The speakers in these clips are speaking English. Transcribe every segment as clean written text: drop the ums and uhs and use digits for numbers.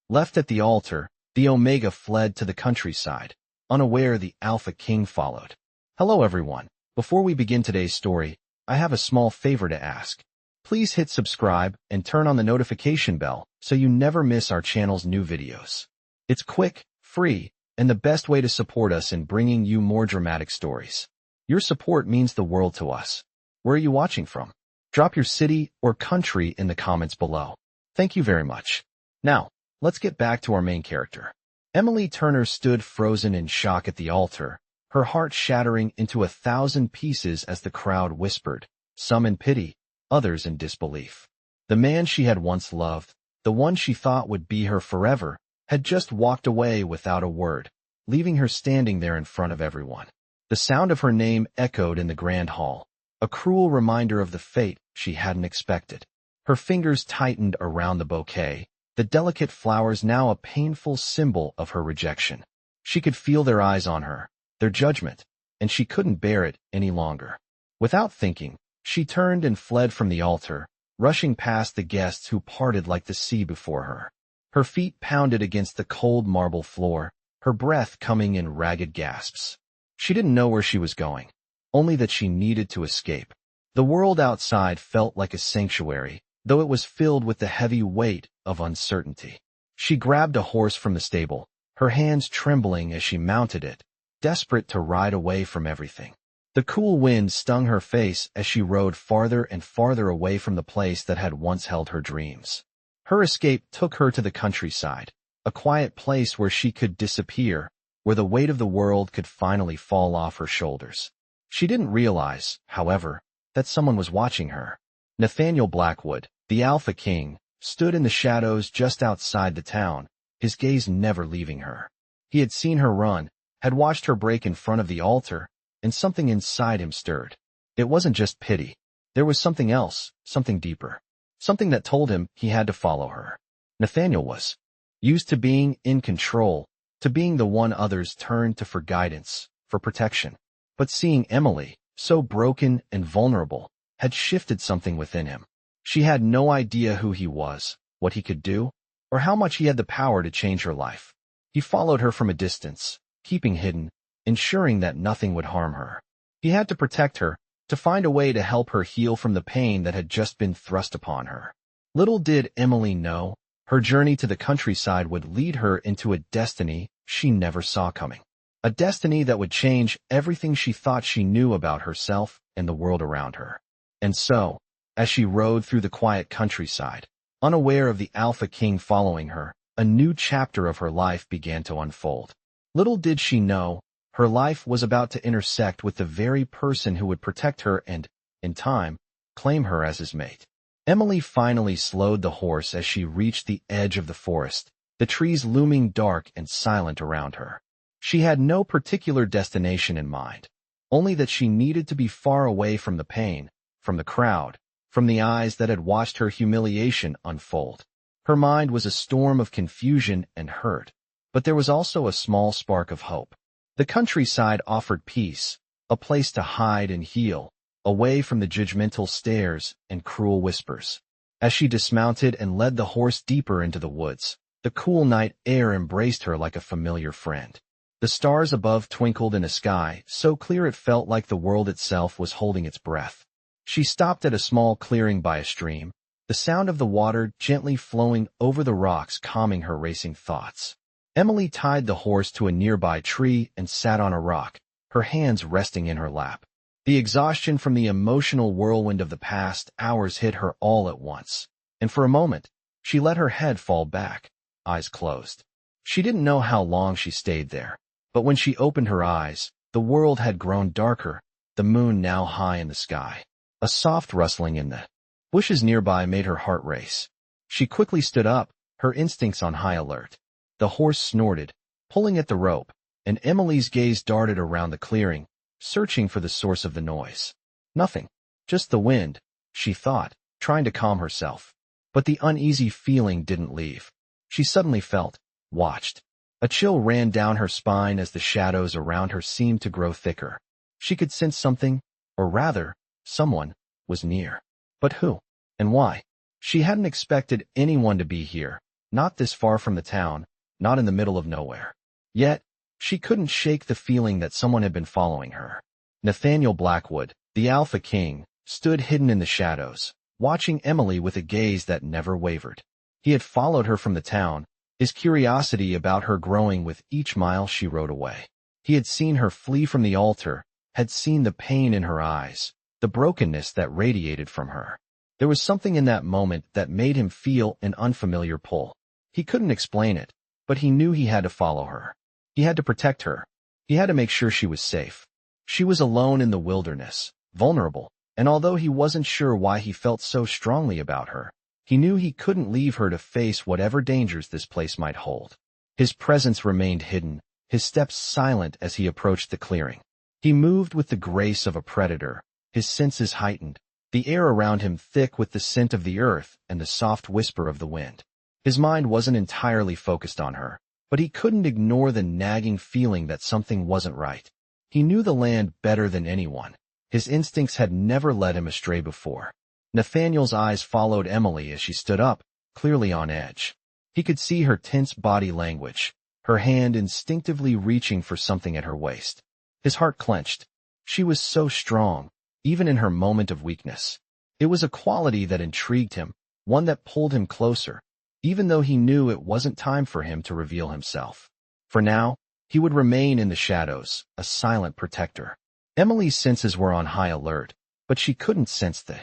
Left at the altar, the Omega fled to the countryside. Unaware, the Alpha King followed. Hello everyone. Before we begin today's story, I have a small favor to ask. Please hit subscribe and turn on the notification bell so you never miss our channel's new videos. It's quick, free, and the best way to support us in bringing you more dramatic stories. Your support means the world to us. Where are you watching from? Drop your city or country in the comments below. Thank you very much. Now, let's get back to our main character. Emily Turner stood frozen in shock at the altar, her heart shattering into 1,000 pieces as the crowd whispered, some in pity, others in disbelief. The man she had once loved, the one she thought would be her forever, had just walked away without a word, leaving her standing there in front of everyone. The sound of her name echoed in the grand hall, a cruel reminder of the fate she hadn't expected. Her fingers tightened around the bouquet, the delicate flowers now a painful symbol of her rejection. She could feel their eyes on her, their judgment, and she couldn't bear it any longer. Without thinking, she turned and fled from the altar, rushing past the guests who parted like the sea before her. Her feet pounded against the cold marble floor, her breath coming in ragged gasps. She didn't know where she was going, only that she needed to escape. The world outside felt like a sanctuary, though it was filled with the heavy weight of uncertainty. She grabbed a horse from the stable, her hands trembling as she mounted it, desperate to ride away from everything. The cool wind stung her face as she rode farther and farther away from the place that had once held her dreams. Her escape took her to the countryside, a quiet place where she could disappear, where the weight of the world could finally fall off her shoulders. She didn't realize, however, that someone was watching her. Nathaniel Blackwood, the Alpha King, stood in the shadows just outside the town, his gaze never leaving her. He had seen her run, had watched her break in front of the altar, and something inside him stirred. It wasn't just pity. There was something else, something deeper. Something that told him he had to follow her. Nathaniel was used to being in control, to being the one others turned to for guidance, for protection. But seeing Emily, so broken and vulnerable, had shifted something within him. She had no idea who he was, what he could do, or how much he had the power to change her life. He followed her from a distance, keeping hidden, ensuring that nothing would harm her. He had to protect her, to find a way to help her heal from the pain that had just been thrust upon her. Little did Emily know, her journey to the countryside would lead her into a destiny she never saw coming. A destiny that would change everything she thought she knew about herself and the world around her. And so, as she rode through the quiet countryside, unaware of the Alpha King following her, a new chapter of her life began to unfold. Little did she know, her life was about to intersect with the very person who would protect her and, in time, claim her as his mate. Emily finally slowed the horse as she reached the edge of the forest, the trees looming dark and silent around her. She had no particular destination in mind, only that she needed to be far away from the pain, from the crowd, from the eyes that had watched her humiliation unfold. Her mind was a storm of confusion and hurt, but there was also a small spark of hope. The countryside offered peace, a place to hide and heal, away from the judgmental stares and cruel whispers. As she dismounted and led the horse deeper into the woods, the cool night air embraced her like a familiar friend. The stars above twinkled in a sky so clear it felt like the world itself was holding its breath. She stopped at a small clearing by a stream, the sound of the water gently flowing over the rocks calming her racing thoughts. Emily tied the horse to a nearby tree and sat on a rock, her hands resting in her lap. The exhaustion from the emotional whirlwind of the past hours hit her all at once, and for a moment, she let her head fall back, eyes closed. She didn't know how long she stayed there, but when she opened her eyes, the world had grown darker, the moon now high in the sky. A soft rustling in the bushes nearby made her heart race. She quickly stood up, her instincts on high alert. The horse snorted, pulling at the rope, and Emily's gaze darted around the clearing, searching for the source of the noise. Nothing, just the wind, she thought, trying to calm herself. But the uneasy feeling didn't leave. She suddenly felt watched. A chill ran down her spine as the shadows around her seemed to grow thicker. She could sense something, or rather, someone, was near. But who? And why? She hadn't expected anyone to be here, not this far from the town, not in the middle of nowhere. Yet, she couldn't shake the feeling that someone had been following her. Nathaniel Blackwood, the Alpha King, stood hidden in the shadows, watching Emily with a gaze that never wavered. He had followed her from the town, his curiosity about her growing with each mile she rode away. He had seen her flee from the altar, had seen the pain in her eyes, the brokenness that radiated from her. There was something in that moment that made him feel an unfamiliar pull. He couldn't explain it, but he knew he had to follow her. He had to protect her. He had to make sure she was safe. She was alone in the wilderness, vulnerable, and although he wasn't sure why he felt so strongly about her, he knew he couldn't leave her to face whatever dangers this place might hold. His presence remained hidden, his steps silent as he approached the clearing. He moved with the grace of a predator, his senses heightened, the air around him thick with the scent of the earth and the soft whisper of the wind. His mind wasn't entirely focused on her, but he couldn't ignore the nagging feeling that something wasn't right. He knew the land better than anyone. His instincts had never led him astray before. Nathaniel's eyes followed Emily as she stood up, clearly on edge. He could see her tense body language, her hand instinctively reaching for something at her waist. His heart clenched. She was so strong, even in her moment of weakness. It was a quality that intrigued him, one that pulled him closer, even though he knew it wasn't time for him to reveal himself. For now, he would remain in the shadows, a silent protector. Emily's senses were on high alert, but she couldn't sense the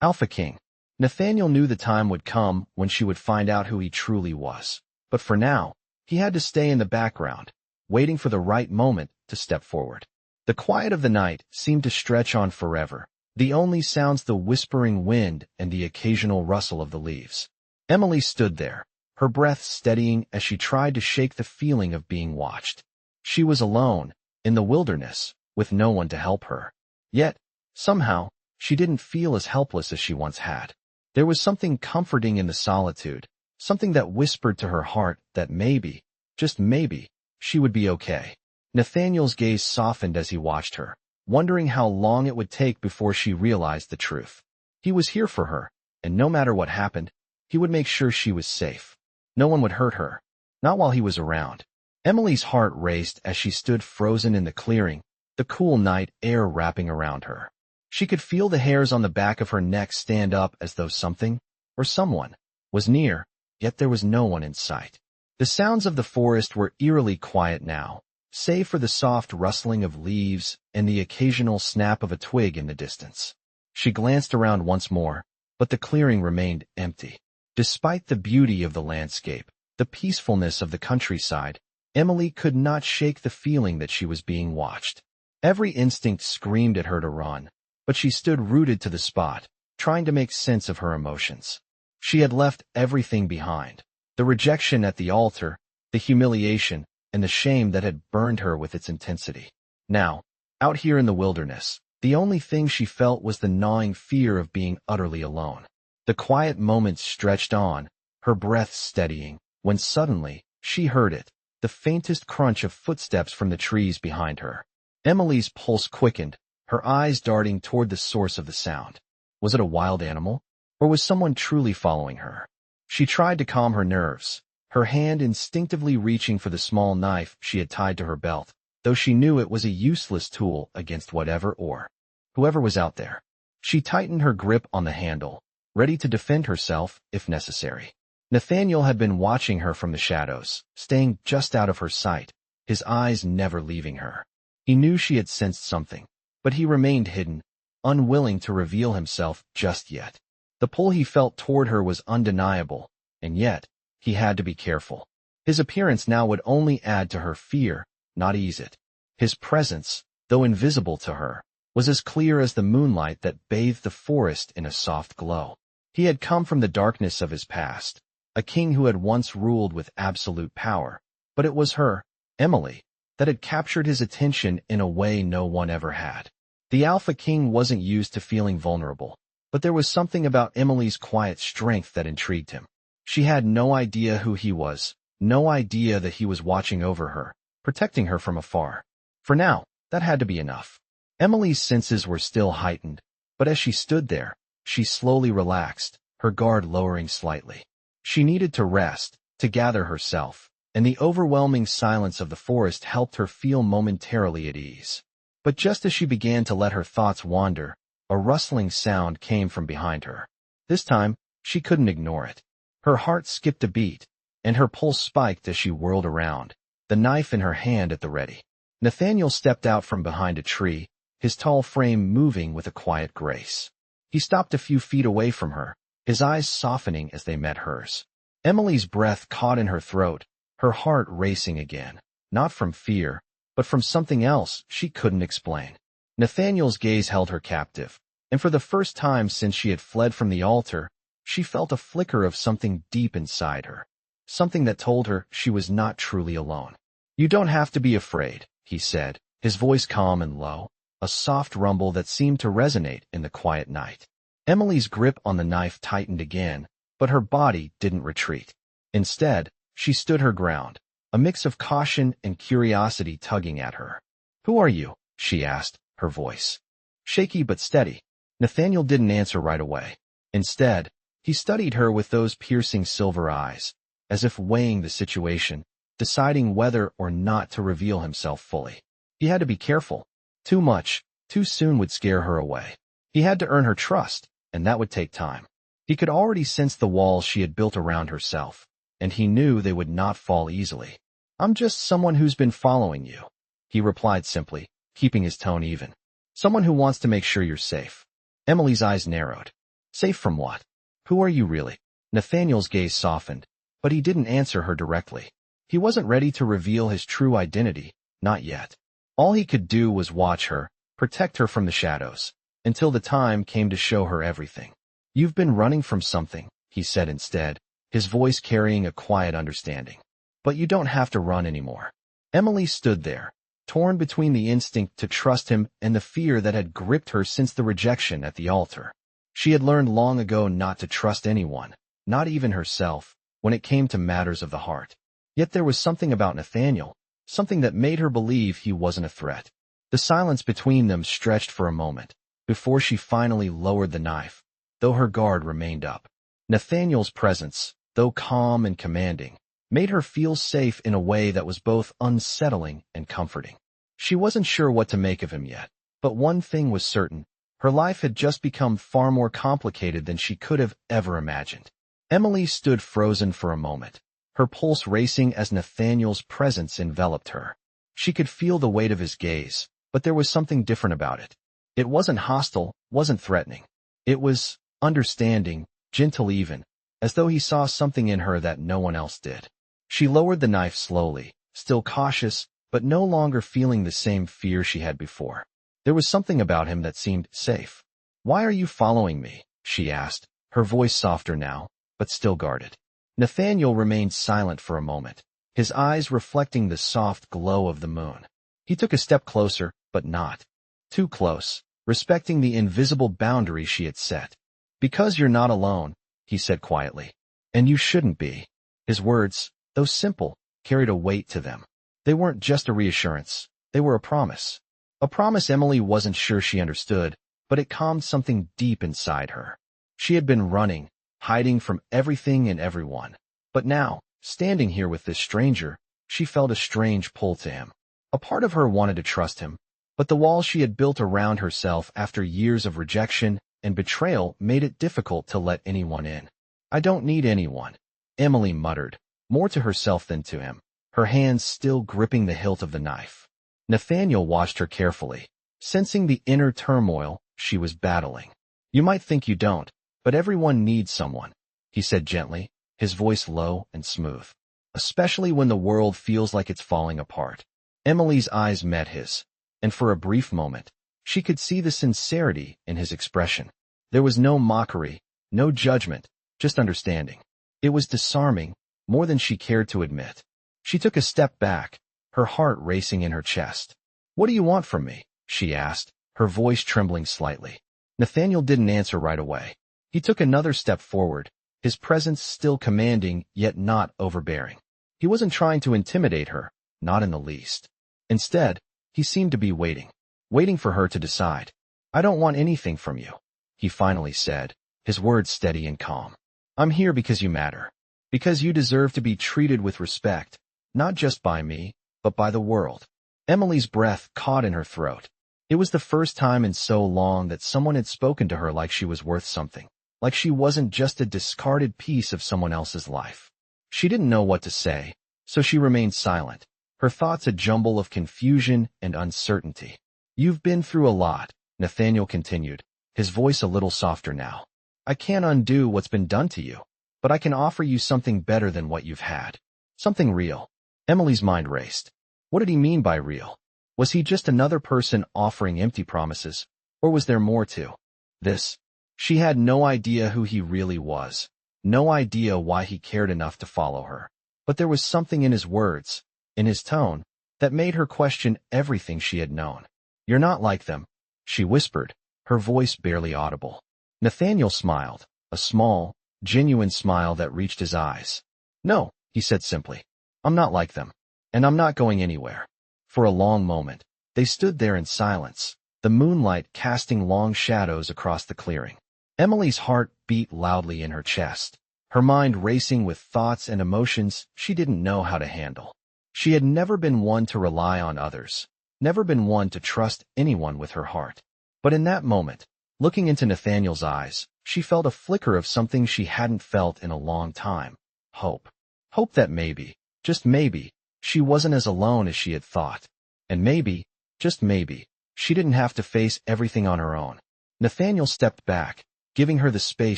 Alpha King. Nathaniel knew the time would come when she would find out who he truly was. But for now, he had to stay in the background, waiting for the right moment to step forward. The quiet of the night seemed to stretch on forever, the only sounds the whispering wind and the occasional rustle of the leaves. Emily stood there, her breath steadying as she tried to shake the feeling of being watched. She was alone, in the wilderness, with no one to help her. Yet, somehow, she didn't feel as helpless as she once had. There was something comforting in the solitude, something that whispered to her heart that maybe, just maybe, she would be okay. Nathaniel's gaze softened as he watched her, wondering how long it would take before she realized the truth. He was here for her, and no matter what happened, he would make sure she was safe. No one would hurt her, not while he was around. Emily's heart raced as she stood frozen in the clearing, the cool night air wrapping around her. She could feel the hairs on the back of her neck stand up as though something, or someone, was near, yet there was no one in sight. The sounds of the forest were eerily quiet now, save for the soft rustling of leaves and the occasional snap of a twig in the distance. She glanced around once more, but the clearing remained empty. Despite the beauty of the landscape, the peacefulness of the countryside, Emily could not shake the feeling that she was being watched. Every instinct screamed at her to run, but she stood rooted to the spot, trying to make sense of her emotions. She had left everything behind, the rejection at the altar, the humiliation, and the shame that had burned her with its intensity. Now, out here in the wilderness, the only thing she felt was the gnawing fear of being utterly alone. The quiet moments stretched on, her breath steadying, when suddenly, she heard it, the faintest crunch of footsteps from the trees behind her. Emily's pulse quickened, her eyes darting toward the source of the sound. Was it a wild animal? Or was someone truly following her? She tried to calm her nerves, her hand instinctively reaching for the small knife she had tied to her belt, though she knew it was a useless tool against whatever or whoever was out there. She tightened her grip on the handle, ready to defend herself if necessary. Nathaniel had been watching her from the shadows, staying just out of her sight, his eyes never leaving her. He knew she had sensed something, but he remained hidden, unwilling to reveal himself just yet. The pull he felt toward her was undeniable, and yet, he had to be careful. His appearance now would only add to her fear, not ease it. His presence, though invisible to her, was as clear as the moonlight that bathed the forest in a soft glow. He had come from the darkness of his past, a king who had once ruled with absolute power, but it was her, Emily, that had captured his attention in a way no one ever had. The Alpha King wasn't used to feeling vulnerable, but there was something about Emily's quiet strength that intrigued him. She had no idea who he was, no idea that he was watching over her, protecting her from afar. For now, that had to be enough. Emily's senses were still heightened, but as she stood there, she slowly relaxed, her guard lowering slightly. She needed to rest, to gather herself, and the overwhelming silence of the forest helped her feel momentarily at ease. But just as she began to let her thoughts wander, a rustling sound came from behind her. This time, she couldn't ignore it. Her heart skipped a beat, and her pulse spiked as she whirled around, the knife in her hand at the ready. Nathaniel stepped out from behind a tree, his tall frame moving with a quiet grace. He stopped a few feet away from her, his eyes softening as they met hers. Emily's breath caught in her throat, her heart racing again, not from fear, but from something else she couldn't explain. Nathaniel's gaze held her captive, and for the first time since she had fled from the altar, she felt a flicker of something deep inside her, something that told her she was not truly alone. "You don't have to be afraid," he said, his voice calm and low, a soft rumble that seemed to resonate in the quiet night. Emily's grip on the knife tightened again, but her body didn't retreat. Instead, she stood her ground, a mix of caution and curiosity tugging at her. "Who are you?" she asked, her voice shaky but steady. Nathaniel didn't answer right away. Instead, he studied her with those piercing silver eyes, as if weighing the situation, deciding whether or not to reveal himself fully. He had to be careful. Too much, too soon would scare her away. He had to earn her trust, and that would take time. He could already sense the walls she had built around herself, and he knew they would not fall easily. "I'm just someone who's been following you," he replied simply, keeping his tone even. "Someone who wants to make sure you're safe." Emily's eyes narrowed. "Safe from what? Who are you really?" Nathaniel's gaze softened, but he didn't answer her directly. He wasn't ready to reveal his true identity, not yet. All he could do was watch her, protect her from the shadows, until the time came to show her everything. "You've been running from something," he said instead, his voice carrying a quiet understanding. "But you don't have to run anymore." Emily stood there, torn between the instinct to trust him and the fear that had gripped her since the rejection at the altar. She had learned long ago not to trust anyone, not even herself, when it came to matters of the heart. Yet there was something about Nathaniel, something that made her believe he wasn't a threat. The silence between them stretched for a moment, before she finally lowered the knife, though her guard remained up. Nathaniel's presence, though calm and commanding, made her feel safe in a way that was both unsettling and comforting. She wasn't sure what to make of him yet, but one thing was certain: her life had just become far more complicated than she could have ever imagined. Emily stood frozen for a moment, her pulse racing as Nathaniel's presence enveloped her. She could feel the weight of his gaze, but there was something different about it. It wasn't hostile, wasn't threatening. It was understanding, gentle even, as though he saw something in her that no one else did. She lowered the knife slowly, still cautious, but no longer feeling the same fear she had before. There was something about him that seemed safe. "Why are you following me?" she asked, her voice softer now, but still guarded. Nathaniel remained silent for a moment, his eyes reflecting the soft glow of the moon. He took a step closer, but not too close, respecting the invisible boundary she had set. "Because you're not alone," he said quietly. "And you shouldn't be." His words, though simple, carried a weight to them. They weren't just a reassurance, they were a promise. A promise Emily wasn't sure she understood, but it calmed something deep inside her. She had been running, hiding from everything and everyone. But now, standing here with this stranger, she felt a strange pull to him. A part of her wanted to trust him, but the wall she had built around herself after years of rejection and betrayal made it difficult to let anyone in. "I don't need anyone," Emily muttered, more to herself than to him, her hands still gripping the hilt of the knife. Nathaniel watched her carefully, sensing the inner turmoil she was battling. "You might think you don't, but everyone needs someone," he said gently, his voice low and smooth. "Especially when the world feels like it's falling apart." Emily's eyes met his, and for a brief moment, she could see the sincerity in his expression. There was no mockery, no judgment, just understanding. It was disarming, more than she cared to admit. She took a step back, her heart racing in her chest. "What do you want from me?" she asked, her voice trembling slightly. Nathaniel didn't answer right away. He took another step forward, his presence still commanding yet not overbearing. He wasn't trying to intimidate her, not in the least. Instead, he seemed to be waiting for her to decide. "I don't want anything from you," he finally said, his words steady and calm. "I'm here because you matter." Because you deserve to be treated with respect, not just by me, but by the world. Emily's breath caught in her throat. It was the first time in so long that someone had spoken to her like she was worth something, like she wasn't just a discarded piece of someone else's life. She didn't know what to say, so she remained silent, her thoughts a jumble of confusion and uncertainty. You've been through a lot, Nathaniel continued, his voice a little softer now. I can't undo what's been done to you, but I can offer you something better than what you've had. Something real. Emily's mind raced. What did he mean by real? Was he just another person offering empty promises, or was there more to this? She had no idea who he really was, no idea why he cared enough to follow her. But there was something in his words, in his tone, that made her question everything she had known. You're not like them, she whispered, her voice barely audible. Nathaniel smiled, a small, genuine smile that reached his eyes. No, he said simply. I'm not like them, and I'm not going anywhere. For a long moment, they stood there in silence, the moonlight casting long shadows across the clearing. Emily's heart beat loudly in her chest, her mind racing with thoughts and emotions she didn't know how to handle. She had never been one to rely on others, never been one to trust anyone with her heart. But in that moment, looking into Nathaniel's eyes, she felt a flicker of something she hadn't felt in a long time. Hope. Hope that maybe, just maybe, she wasn't as alone as she had thought. And maybe, just maybe, she didn't have to face everything on her own. Nathaniel stepped back, giving her the space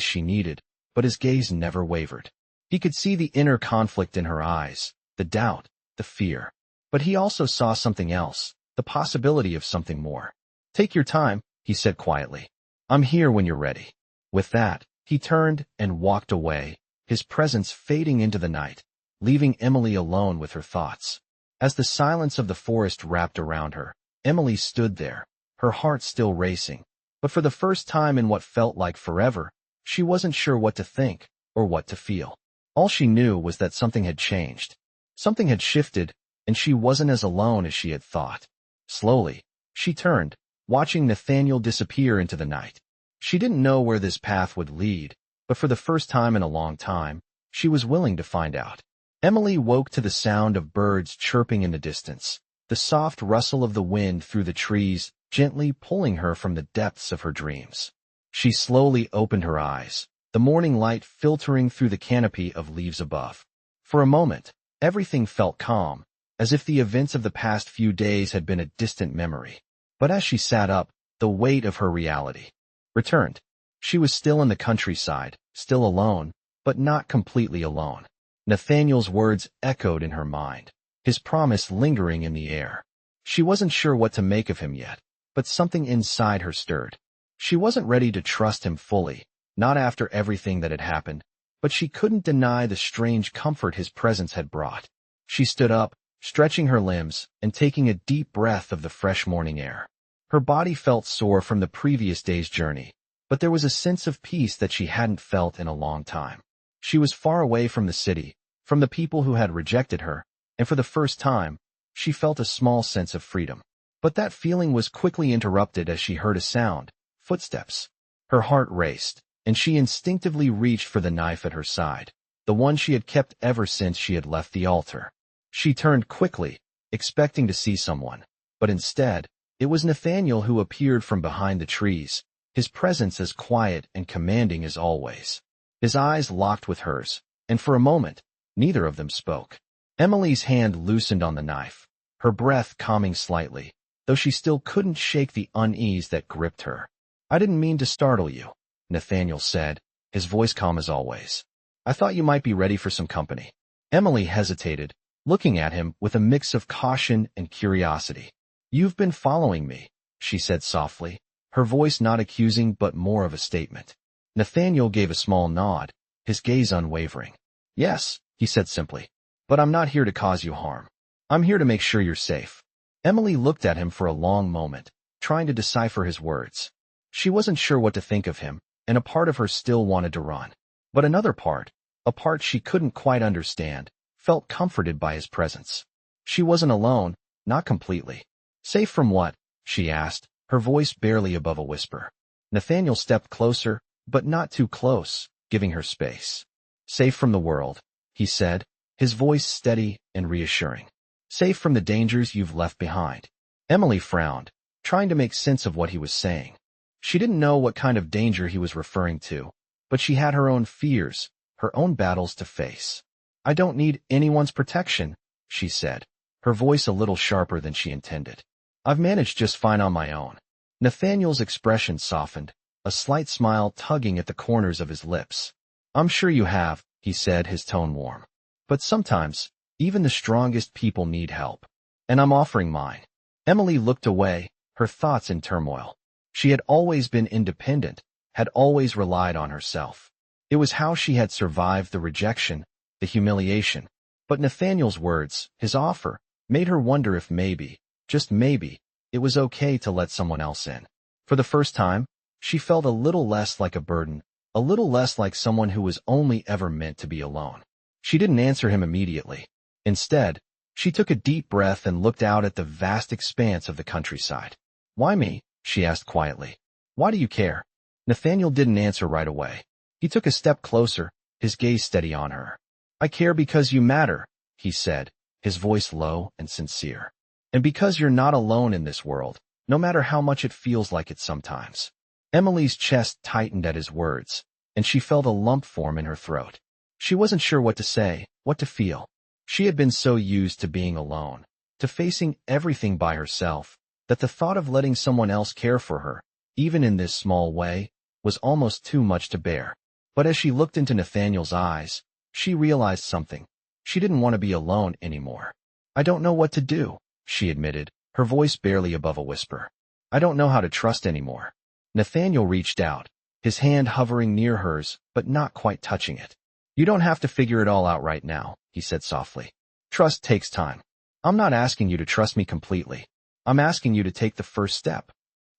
she needed, but his gaze never wavered. He could see the inner conflict in her eyes, the doubt, the fear. But he also saw something else, the possibility of something more. Take your time, he said quietly. I'm here when you're ready. With that, he turned and walked away, his presence fading into the night, leaving Emily alone with her thoughts. As the silence of the forest wrapped around her, Emily stood there, her heart still racing. But for the first time in what felt like forever, she wasn't sure what to think or what to feel. All she knew was that something had changed. Something had shifted, and she wasn't as alone as she had thought. Slowly, she turned, watching Nathaniel disappear into the night. She didn't know where this path would lead, but for the first time in a long time, she was willing to find out. Emily woke to the sound of birds chirping in the distance, the soft rustle of the wind through the trees, gently pulling her from the depths of her dreams. She slowly opened her eyes, the morning light filtering through the canopy of leaves above. For a moment, everything felt calm, as if the events of the past few days had been a distant memory. But as she sat up, the weight of her reality returned. She was still in the countryside, still alone, but not completely alone. Nathaniel's words echoed in her mind, his promise lingering in the air. She wasn't sure what to make of him yet, but something inside her stirred. She wasn't ready to trust him fully, not after everything that had happened, but she couldn't deny the strange comfort his presence had brought. She stood up, stretching her limbs and taking a deep breath of the fresh morning air. Her body felt sore from the previous day's journey, but there was a sense of peace that she hadn't felt in a long time. She was far away from the city, from the people who had rejected her, and for the first time, she felt a small sense of freedom. But that feeling was quickly interrupted as she heard a sound, footsteps. Her heart raced, and she instinctively reached for the knife at her side, the one she had kept ever since she had left the altar. She turned quickly, expecting to see someone, but instead, it was Nathaniel who appeared from behind the trees, his presence as quiet and commanding as always. His eyes locked with hers, and for a moment, neither of them spoke. Emily's hand loosened on the knife, her breath calming slightly, though she still couldn't shake the unease that gripped her. I didn't mean to startle you, Nathaniel said, his voice calm as always. I thought you might be ready for some company. Emily hesitated, looking at him with a mix of caution and curiosity. You've been following me, she said softly, her voice not accusing but more of a statement. Nathaniel gave a small nod, his gaze unwavering. Yes, he said simply, but I'm not here to cause you harm. I'm here to make sure you're safe. Emily looked at him for a long moment, trying to decipher his words. She wasn't sure what to think of him, and a part of her still wanted to run. But another part, a part she couldn't quite understand, felt comforted by his presence. She wasn't alone, not completely. Safe from what? She asked, her voice barely above a whisper. Nathaniel stepped closer, but not too close, giving her space. Safe from the world, he said, his voice steady and reassuring. Safe from the dangers you've left behind. Emily frowned, trying to make sense of what he was saying. She didn't know what kind of danger he was referring to, but she had her own fears, her own battles to face. I don't need anyone's protection, she said, her voice a little sharper than she intended. I've managed just fine on my own. Nathaniel's expression softened, a slight smile tugging at the corners of his lips. I'm sure you have, he said, his tone warm. But sometimes, even the strongest people need help. And I'm offering mine. Emily looked away, her thoughts in turmoil. She had always been independent, had always relied on herself. It was how she had survived the rejection, the humiliation. But Nathaniel's words, his offer, made her wonder if maybe, just maybe, it was okay to let someone else in. For the first time, she felt a little less like a burden, a little less like someone who was only ever meant to be alone. She didn't answer him immediately. Instead, she took a deep breath and looked out at the vast expanse of the countryside. Why me? She asked quietly. Why do you care? Nathaniel didn't answer right away. He took a step closer, his gaze steady on her. I care because you matter, he said, his voice low and sincere. And because you're not alone in this world, no matter how much it feels like it sometimes. Emily's chest tightened at his words, and she felt a lump form in her throat. She wasn't sure what to say, what to feel. She had been so used to being alone, to facing everything by herself, that the thought of letting someone else care for her, even in this small way, was almost too much to bear. But as she looked into Nathaniel's eyes, she realized something. She didn't want to be alone anymore. I don't know what to do, she admitted, her voice barely above a whisper. I don't know how to trust anymore. Nathaniel reached out, his hand hovering near hers, but not quite touching it. You don't have to figure it all out right now, he said softly. Trust takes time. I'm not asking you to trust me completely. I'm asking you to take the first step.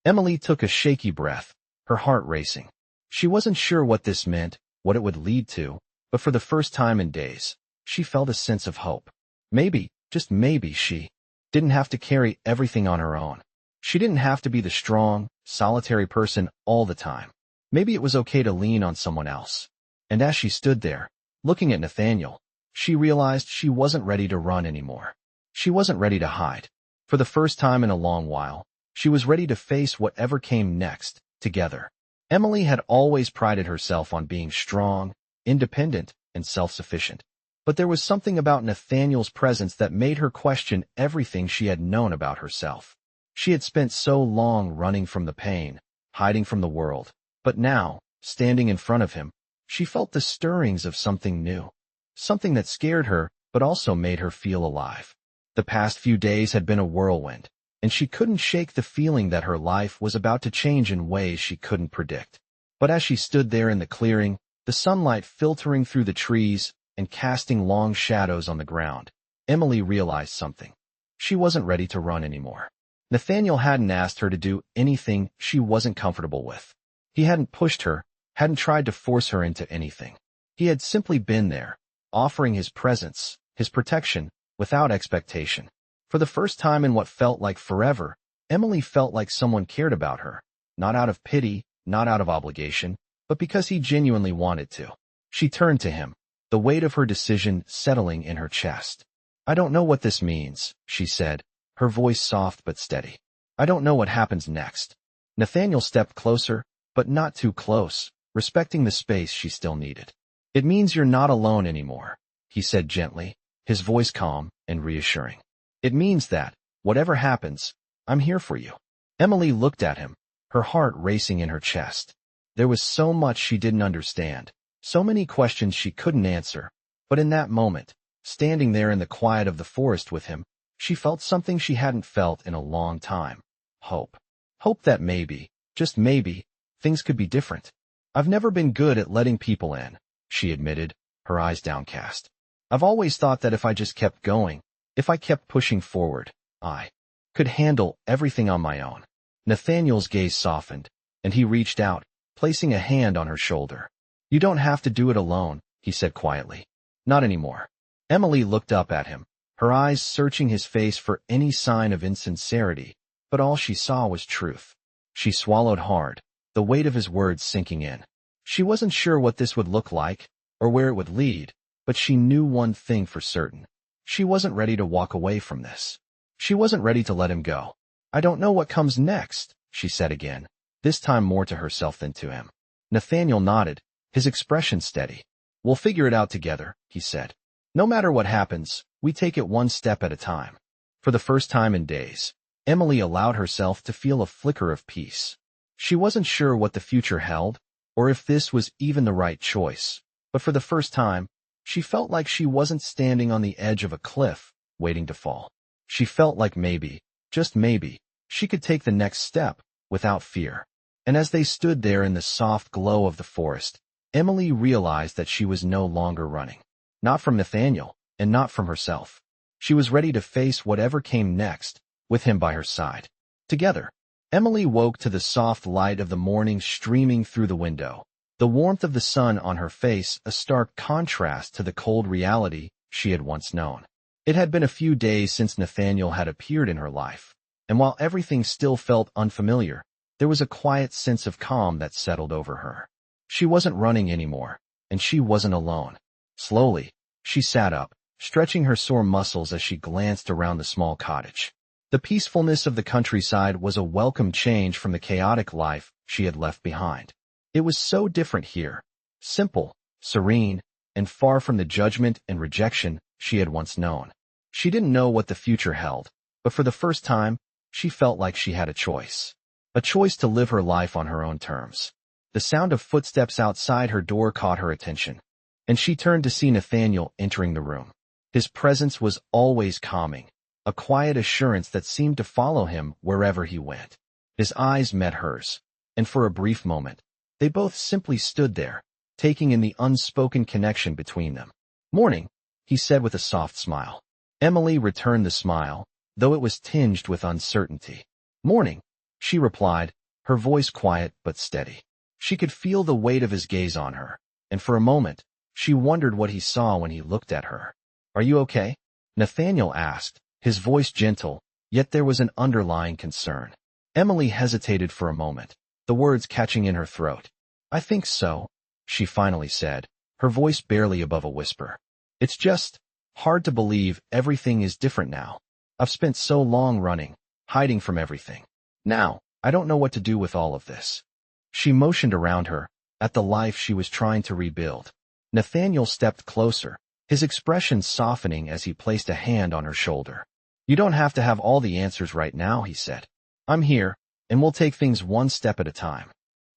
Emily took a shaky breath, her heart racing. She wasn't sure what this meant, what it would lead to, but for the first time in days, she felt a sense of hope. Maybe, just maybe she didn't have to carry everything on her own. She didn't have to be the strong, solitary person all the time. Maybe it was okay to lean on someone else. And as she stood there, looking at Nathaniel, she realized she wasn't ready to run anymore. She wasn't ready to hide. For the first time in a long while, she was ready to face whatever came next, together. Emily had always prided herself on being strong, independent, and self-sufficient. But there was something about Nathaniel's presence that made her question everything she had known about herself. She had spent so long running from the pain, hiding from the world, but now, standing in front of him, she felt the stirrings of something new. Something that scared her, but also made her feel alive. The past few days had been a whirlwind, and she couldn't shake the feeling that her life was about to change in ways she couldn't predict. But as she stood there in the clearing, the sunlight filtering through the trees and casting long shadows on the ground, Emily realized something. She wasn't ready to run anymore. Nathaniel hadn't asked her to do anything she wasn't comfortable with. He hadn't pushed her, hadn't tried to force her into anything. He had simply been there, offering his presence, his protection, without expectation. For the first time in what felt like forever, Emily felt like someone cared about her, not out of pity, not out of obligation, but because he genuinely wanted to. She turned to him, the weight of her decision settling in her chest. I don't know what this means, she said, her voice soft but steady. I don't know what happens next. Nathaniel stepped closer, but not too close, respecting the space she still needed. It means you're not alone anymore, he said gently, his voice calm and reassuring. It means that, whatever happens, I'm here for you. Emily looked at him, her heart racing in her chest. There was so much she didn't understand, so many questions she couldn't answer, but in that moment, standing there in the quiet of the forest with him, she felt something she hadn't felt in a long time. Hope. Hope that maybe, just maybe, things could be different. I've never been good at letting people in, she admitted, her eyes downcast. I've always thought that if I just kept going, if I kept pushing forward, I could handle everything on my own. Nathaniel's gaze softened, and he reached out, placing a hand on her shoulder. You don't have to do it alone, he said quietly. Not anymore. Emily looked up at him, her eyes searching his face for any sign of insincerity, but all she saw was truth. She swallowed hard, the weight of his words sinking in. She wasn't sure what this would look like, or where it would lead, but she knew one thing for certain. She wasn't ready to walk away from this. She wasn't ready to let him go. "I don't know what comes next," she said again, this time more to herself than to him. Nathaniel nodded, his expression steady. "We'll figure it out together," he said. "No matter what happens, we take it one step at a time." For the first time in days, Emily allowed herself to feel a flicker of peace. She wasn't sure what the future held, or if this was even the right choice, but for the first time, she felt like she wasn't standing on the edge of a cliff, waiting to fall. She felt like maybe, just maybe, she could take the next step, without fear. And as they stood there in the soft glow of the forest, Emily realized that she was no longer running. Not from Nathaniel, and not from herself. She was ready to face whatever came next, with him by her side. Together, Emily woke to the soft light of the morning streaming through the window, the warmth of the sun on her face a stark contrast to the cold reality she had once known. It had been a few days since Nathaniel had appeared in her life, and while everything still felt unfamiliar, there was a quiet sense of calm that settled over her. She wasn't running anymore, and she wasn't alone. Slowly, she sat up, stretching her sore muscles as she glanced around the small cottage. The peacefulness of the countryside was a welcome change from the chaotic life she had left behind. It was so different here, simple, serene, and far from the judgment and rejection she had once known. She didn't know what the future held, but for the first time, she felt like she had a choice. A choice to live her life on her own terms. The sound of footsteps outside her door caught her attention, and she turned to see Nathaniel entering the room. His presence was always calming, a quiet assurance that seemed to follow him wherever he went. His eyes met hers, and for a brief moment, they both simply stood there, taking in the unspoken connection between them. "Morning," he said with a soft smile. Emily returned the smile, though it was tinged with uncertainty. "Morning," she replied, her voice quiet but steady. She could feel the weight of his gaze on her, and for a moment, she wondered what he saw when he looked at her. "Are you okay?" Nathaniel asked, his voice gentle, yet there was an underlying concern. Emily hesitated for a moment, the words catching in her throat. "I think so," she finally said, her voice barely above a whisper. "It's just hard to believe everything is different now. I've spent so long running, hiding from everything. Now, I don't know what to do with all of this." She motioned around her, at the life she was trying to rebuild. Nathaniel stepped closer, his expression softening as he placed a hand on her shoulder. "You don't have to have all the answers right now," he said. "I'm here, and we'll take things one step at a time."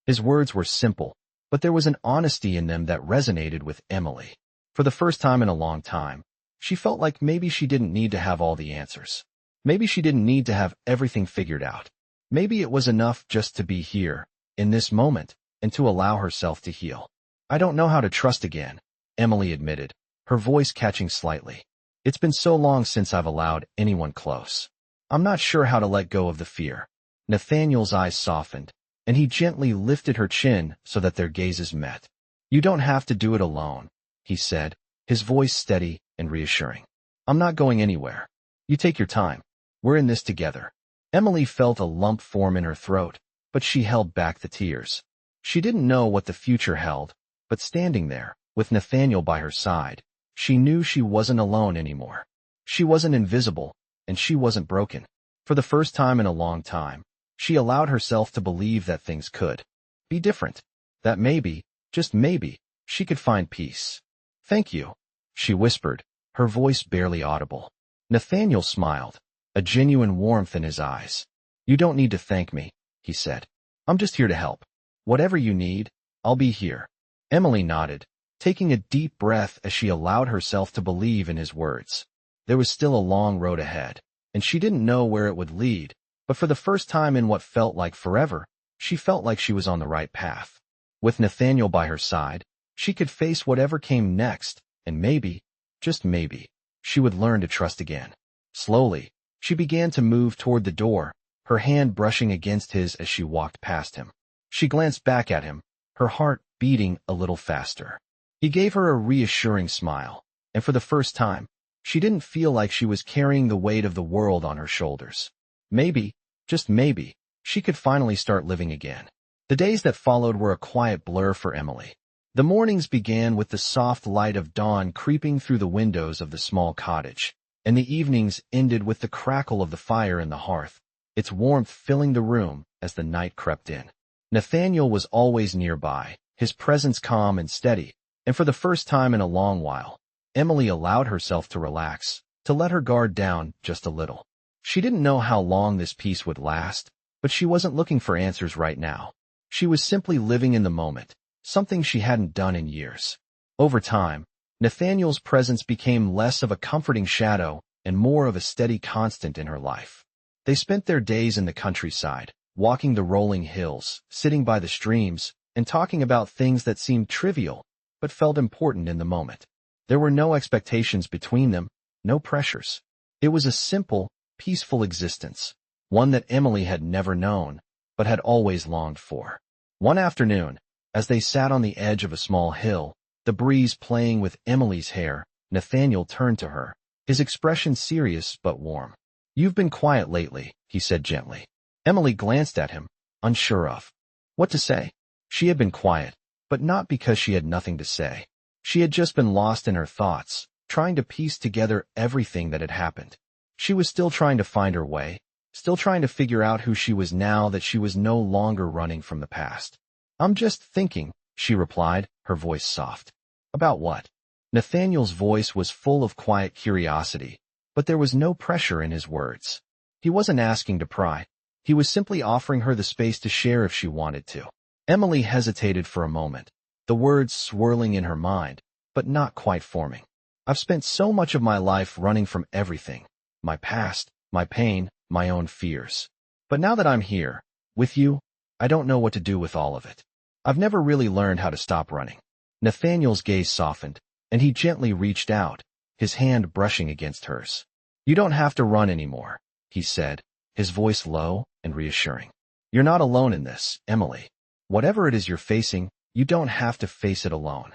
His words were simple, but there was an honesty in them that resonated with Emily. For the first time in a long time, she felt like maybe she didn't need to have all the answers. Maybe she didn't need to have everything figured out. Maybe it was enough just to be here, in this moment, and to allow herself to heal. "I don't know how to trust again," Emily admitted, her voice catching slightly. "It's been so long since I've allowed anyone close. I'm not sure how to let go of the fear." Nathaniel's eyes softened, and he gently lifted her chin so that their gazes met. "You don't have to do it alone," he said, his voice steady and reassuring. "I'm not going anywhere. You take your time. We're in this together." Emily felt a lump form in her throat, but she held back the tears. She didn't know what the future held, but standing there, with Nathaniel by her side, she knew she wasn't alone anymore. She wasn't invisible, and she wasn't broken. For the first time in a long time, she allowed herself to believe that things could be different, that maybe, just maybe, she could find peace. "Thank you," she whispered, her voice barely audible. Nathaniel smiled, a genuine warmth in his eyes. "You don't need to thank me," he said. "I'm just here to help. Whatever you need, I'll be here." Emily nodded, taking a deep breath as she allowed herself to believe in his words. There was still a long road ahead, and she didn't know where it would lead, but for the first time in what felt like forever, she felt like she was on the right path. With Nathaniel by her side, she could face whatever came next, and maybe, just maybe, she would learn to trust again. Slowly, she began to move toward the door, her hand brushing against his as she walked past him. She glanced back at him, her heart beating a little faster. He gave her a reassuring smile, and for the first time, she didn't feel like she was carrying the weight of the world on her shoulders. Maybe, just maybe, she could finally start living again. The days that followed were a quiet blur for Emily. The mornings began with the soft light of dawn creeping through the windows of the small cottage, and the evenings ended with the crackle of the fire in the hearth, its warmth filling the room as the night crept in. Nathaniel was always nearby, his presence calm and steady, and for the first time in a long while, Emily allowed herself to relax, to let her guard down just a little. She didn't know how long this peace would last, but she wasn't looking for answers right now. She was simply living in the moment, something she hadn't done in years. Over time, Nathaniel's presence became less of a comforting shadow and more of a steady constant in her life. They spent their days in the countryside, walking the rolling hills, sitting by the streams, and talking about things that seemed trivial but felt important in the moment. There were no expectations between them, no pressures. It was a simple, peaceful existence, one that Emily had never known, but had always longed for. One afternoon, as they sat on the edge of a small hill, the breeze playing with Emily's hair, Nathaniel turned to her, his expression serious but warm. "You've been quiet lately," he said gently. Emily glanced at him, unsure of what to say. She had been quiet, but not because she had nothing to say. She had just been lost in her thoughts, trying to piece together everything that had happened. She was still trying to find her way, still trying to figure out who she was now that she was no longer running from the past. "I'm just thinking," she replied, her voice soft. "About what?" Nathaniel's voice was full of quiet curiosity, but there was no pressure in his words. He wasn't asking to pry. He was simply offering her the space to share if she wanted to. Emily hesitated for a moment, the words swirling in her mind, but not quite forming. "I've spent so much of my life running from everything, my past, my pain, my own fears. But now that I'm here, with you, I don't know what to do with all of it. I've never really learned how to stop running." Nathaniel's gaze softened, and he gently reached out, his hand brushing against hers. "You don't have to run anymore," he said, his voice low and reassuring. "You're not alone in this, Emily. Whatever it is you're facing, you don't have to face it alone."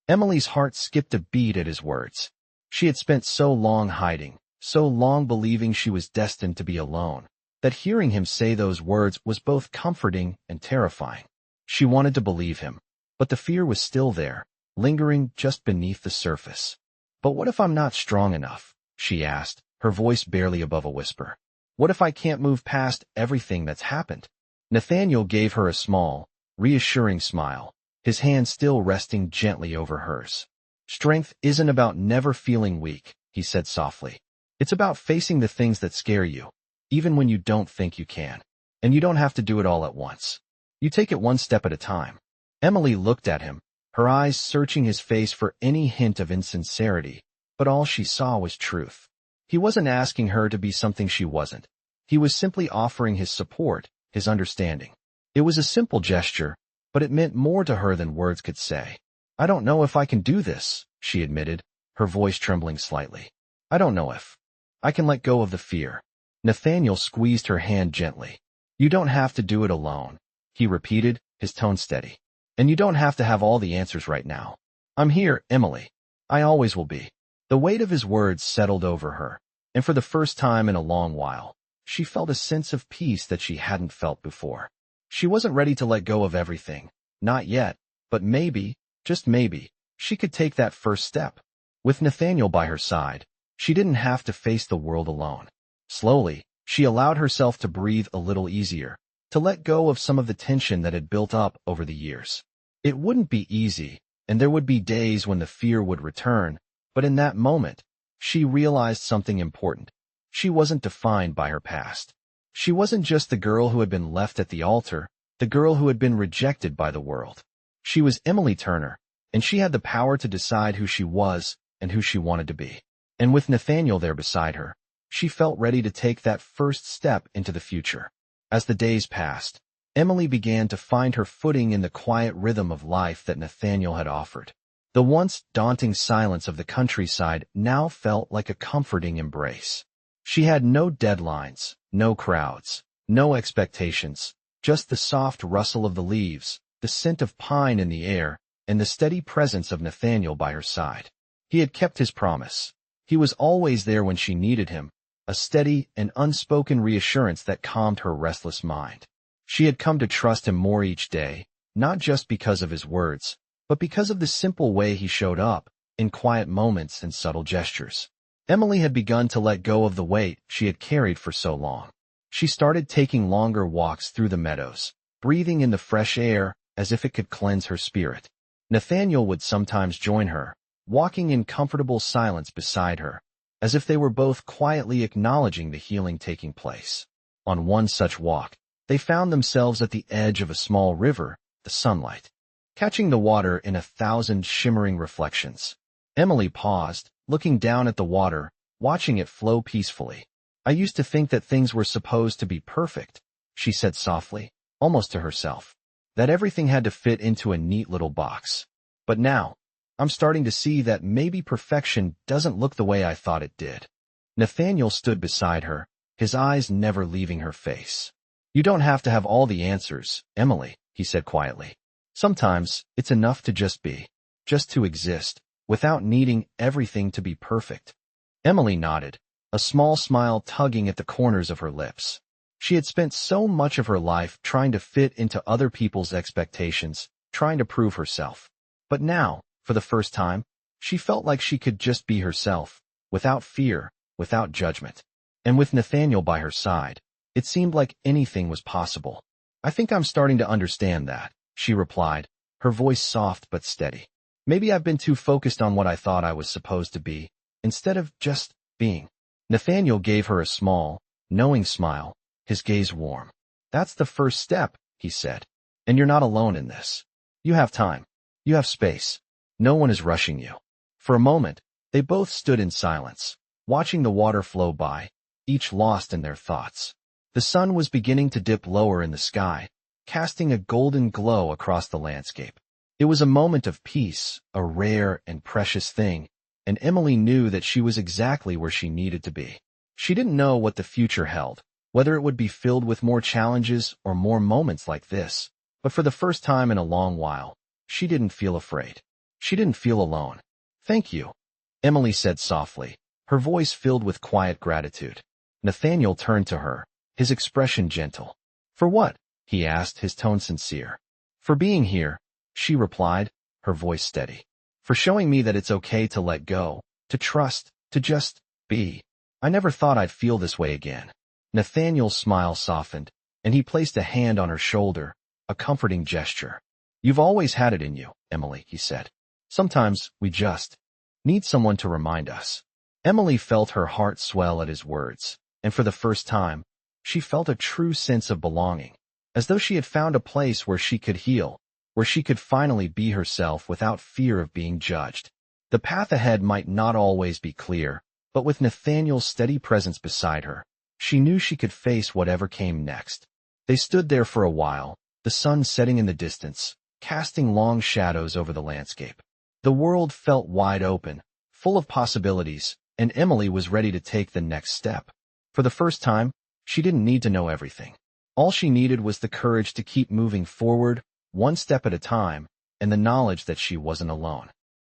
Emily's heart skipped a beat at his words. She had spent so long hiding, so long believing she was destined to be alone, that hearing him say those words was both comforting and terrifying. She wanted to believe him, but the fear was still there, lingering just beneath the surface. "But what if I'm not strong enough?" she asked, her voice barely above a whisper. "What if I can't move past everything that's happened?" Nathaniel gave her a small, reassuring smile, his hand still resting gently over hers. "Strength isn't about never feeling weak," he said softly. "It's about facing the things that scare you, even when you don't think you can. And you don't have to do it all at once. You take it one step at a time." Emily looked at him, her eyes searching his face for any hint of insincerity, but all she saw was truth. He wasn't asking her to be something she wasn't. He was simply offering his support, his understanding. It was a simple gesture, but it meant more to her than words could say. "I don't know if I can do this," she admitted, her voice trembling slightly. "I don't know if I can let go of the fear." Nathaniel squeezed her hand gently. "You don't have to do it alone," he repeated, his tone steady. "And you don't have to have all the answers right now. I'm here, Emily. I always will be." The weight of his words settled over her, and for the first time in a long while, she felt a sense of peace that she hadn't felt before. She wasn't ready to let go of everything, not yet, but maybe, just maybe, she could take that first step. With Nathaniel by her side, she didn't have to face the world alone. Slowly, she allowed herself to breathe a little easier, to let go of some of the tension that had built up over the years. It wouldn't be easy, and there would be days when the fear would return, but in that moment, she realized something important. She wasn't defined by her past. She wasn't just the girl who had been left at the altar, the girl who had been rejected by the world. She was Emily Turner, and she had the power to decide who she was and who she wanted to be. And with Nathaniel there beside her, she felt ready to take that first step into the future. As the days passed, Emily began to find her footing in the quiet rhythm of life that Nathaniel had offered. The once daunting silence of the countryside now felt like a comforting embrace. She had no deadlines, no crowds, no expectations, just the soft rustle of the leaves, the scent of pine in the air, and the steady presence of Nathaniel by her side. He had kept his promise. He was always there when she needed him, a steady and unspoken reassurance that calmed her restless mind. She had come to trust him more each day, not just because of his words, but because of the simple way he showed up, in quiet moments and subtle gestures. Emily had begun to let go of the weight she had carried for so long. She started taking longer walks through the meadows, breathing in the fresh air as if it could cleanse her spirit. Nathaniel would sometimes join her, walking in comfortable silence beside her, as if they were both quietly acknowledging the healing taking place. On one such walk, they found themselves at the edge of a small river, the sunlight catching the water in 1,000 shimmering reflections. Emily paused, looking down at the water, watching it flow peacefully. "I used to think that things were supposed to be perfect," she said softly, almost to herself, "that everything had to fit into a neat little box. But now, I'm starting to see that maybe perfection doesn't look the way I thought it did." Nathaniel stood beside her, his eyes never leaving her face. "You don't have to have all the answers, Emily," he said quietly. "Sometimes, it's enough to just be, just to exist, without needing everything to be perfect." Emily nodded, a small smile tugging at the corners of her lips. She had spent so much of her life trying to fit into other people's expectations, trying to prove herself. But now, for the first time, she felt like she could just be herself, without fear, without judgment. And with Nathaniel by her side, it seemed like anything was possible. "I think I'm starting to understand that," she replied, her voice soft but steady. "Maybe I've been too focused on what I thought I was supposed to be, instead of just being." Nathaniel gave her a small, knowing smile, his gaze warm. "That's the first step," he said. "And you're not alone in this. You have time. You have space. No one is rushing you." For a moment, they both stood in silence, watching the water flow by, each lost in their thoughts. The sun was beginning to dip lower in the sky, casting a golden glow across the landscape. It was a moment of peace, a rare and precious thing, and Emily knew that she was exactly where she needed to be. She didn't know what the future held, whether it would be filled with more challenges or more moments like this, but for the first time in a long while, she didn't feel afraid. She didn't feel alone. "Thank you," Emily said softly, her voice filled with quiet gratitude. Nathaniel turned to her, his expression gentle. "For what?" he asked, his tone sincere. "For being here," she replied, her voice steady. "For showing me that it's okay to let go, to trust, to just be. I never thought I'd feel this way again." Nathaniel's smile softened, and he placed a hand on her shoulder, a comforting gesture. "You've always had it in you, Emily," he said. "Sometimes we just need someone to remind us." Emily felt her heart swell at his words, and for the first time, she felt a true sense of belonging, as though she had found a place where she could heal, where she could finally be herself without fear of being judged. The path ahead might not always be clear, but with Nathaniel's steady presence beside her, she knew she could face whatever came next. They stood there for a while, the sun setting in the distance, casting long shadows over the landscape. The world felt wide open, full of possibilities, and Emily was ready to take the next step. For the first time, she didn't need to know everything. All she needed was the courage to keep moving forward, one step at a time, and the knowledge that she wasn't alone.